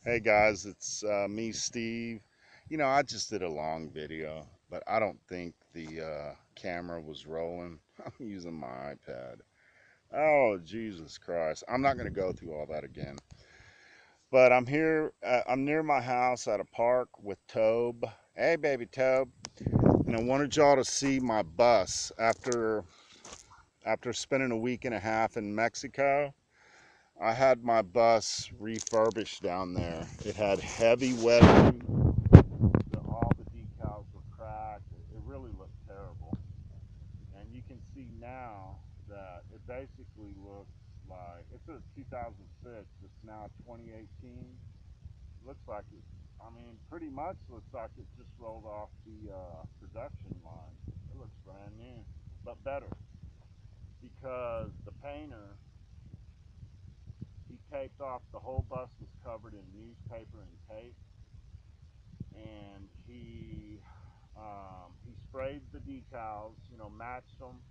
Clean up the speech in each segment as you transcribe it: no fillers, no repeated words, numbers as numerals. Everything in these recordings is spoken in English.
Hey guys, it's me, Steve. I just did a long video, but I don't think the camera was rolling. I'm using my iPad. Oh, Jesus Christ. I'm not going to go through all that again. But I'm here, I'm near my house at a park with Tobe. Hey, baby Tobe. And I wanted y'all to see my bus after spending a week and a half in Mexico. I had my bus refurbished down there. It had heavy weathering. All the decals were cracked. It really looked terrible. And you can see now that it basically looks like it's a 2006. It's now 2018. Looks like it. I mean, pretty much looks like it just rolled off the production line. It looks brand new, but better because the painter, he taped off, the whole bus was covered in newspaper and tape, and he sprayed the decals, matched them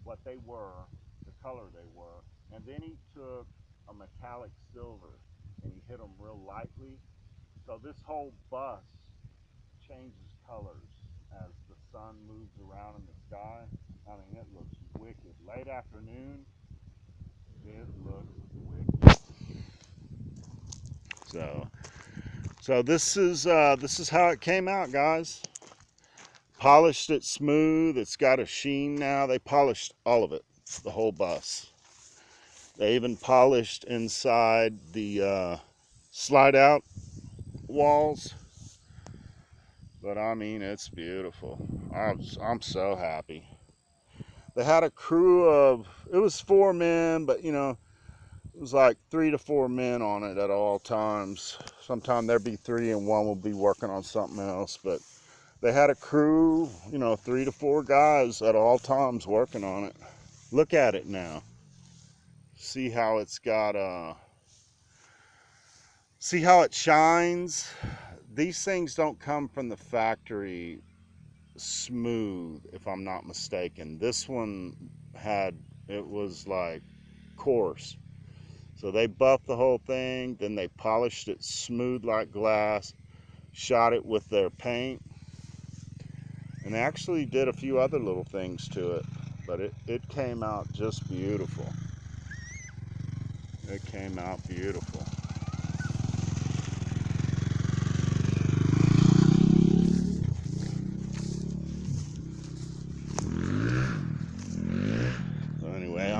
what they were, the color they were, and then he took a metallic silver and he hit them real lightly. So this whole bus changes colors as the sun moves around in the sky. I mean, it looks wicked. Late afternoon, it looks wicked. So this is how it came out, guys. Polished it smooth. It's got a sheen now. They polished all of it, the whole bus. They even polished inside the slide out walls. But I mean, it's beautiful. I'm so happy. They had a crew of, it was 4 men, but it was like 3 to 4 men on it at all times. Sometimes there'd be three and one would be working on something else, but they had a crew, 3 to 4 guys at all times working on it. Look at it now. See how it's got see how it shines. These things don't come from the factory smooth, if I'm not mistaken. This one it was like coarse. So they buffed the whole thing, then they polished it smooth like glass, shot it with their paint, and they actually did a few other little things to it, but it came out just beautiful. It came out beautiful. So anyway,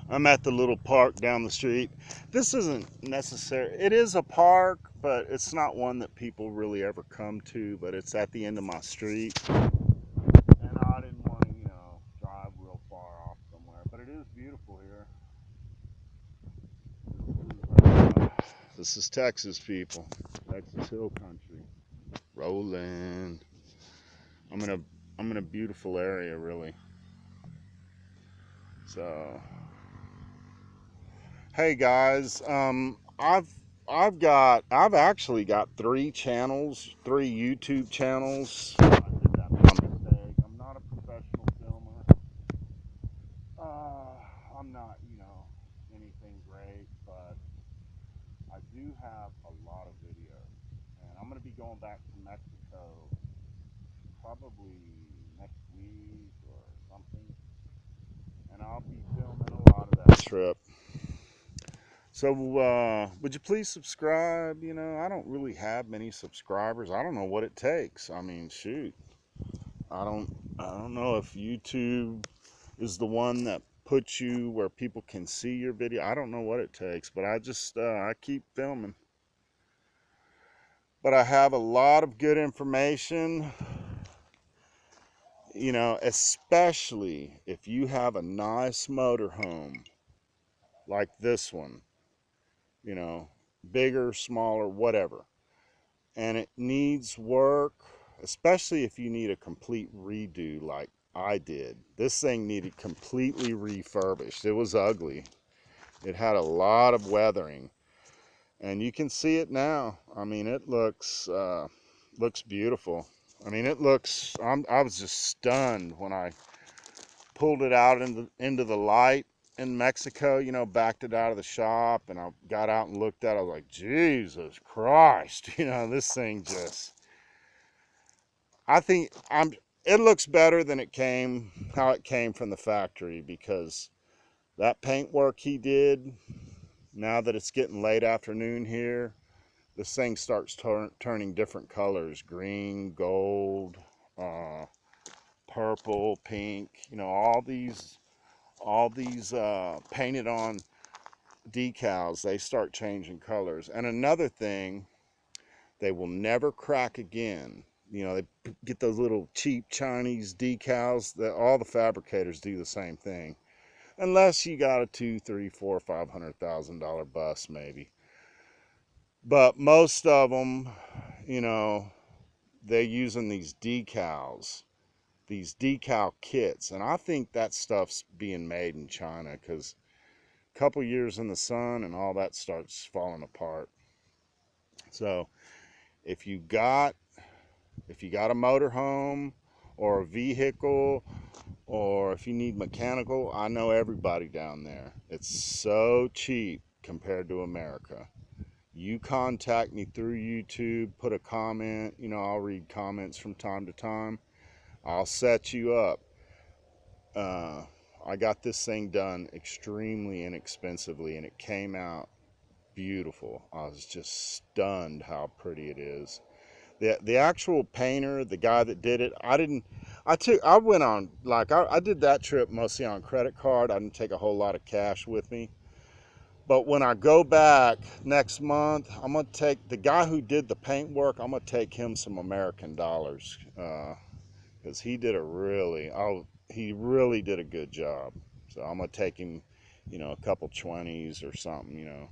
I'm at the little park down the street. This isn't necessary. It is a park, but it's not one that people really ever come to, but it's at the end of my street. And I didn't want to, drive real far off somewhere, but it is beautiful here. This is Texas, people. Texas Hill Country. Rolling. I'm in a I'm in a beautiful area, really. So, hey guys, I've actually got 3 channels, 3 YouTube channels. I did that by mistake. I'm not a professional filmer. I'm not, anything great, but I do have a lot of videos, and I'm gonna be going back to Mexico probably next week or something, and I'll be filming a lot of that trip. So, would you please subscribe? I don't really have many subscribers. I don't know what it takes. I mean, shoot. I don't, I don't know if YouTube is the one that puts you where people can see your video. I don't know what it takes, but I keep filming. But I have a lot of good information, especially if you have a nice motorhome like this one, you know, bigger, smaller, whatever, and it needs work, especially if you need a complete redo like I did. This thing needed completely refurbished. It was ugly. It had a lot of weathering, and you can see it now. I mean, it looks beautiful. I mean, I was just stunned when I pulled it out into the light. in Mexico, you know, backed it out of the shop, and I got out and looked at it. I was like, Jesus Christ, you know, this thing just, I think it looks better than how it came from the factory, because that paint work he did, now that it's getting late afternoon here, this thing starts turning different colors: green, gold, uh, purple, pink. You know, all these painted on decals, they start changing colors. And another thing, they will never crack again. You know, they get those little cheap Chinese decals. That all the fabricators do the same thing, unless you got a two, three, four, $500,000 bus maybe. But most of them, you know, they're using these decal kits, and I think that stuff's being made in China, because a couple years in the sun and all that starts falling apart. So if you got a motorhome or a vehicle, or if you need mechanical, I know everybody down there. It's so cheap compared to America. You contact me through YouTube, put a comment, you know, I'll read comments from time to time. I'll set you up. uh, I got this thing done extremely inexpensively, and it came out beautiful. I was just stunned how pretty it is. The actual painter, the guy that did it, I went on, like, I did that trip mostly on credit card. I didn't take a whole lot of cash with me. But when I go back next month, I'm gonna take the guy who did the paint work. I'm gonna take him some American dollars, because he really did a good job. So I'm gonna take him, you know, a couple 20s or something, you know.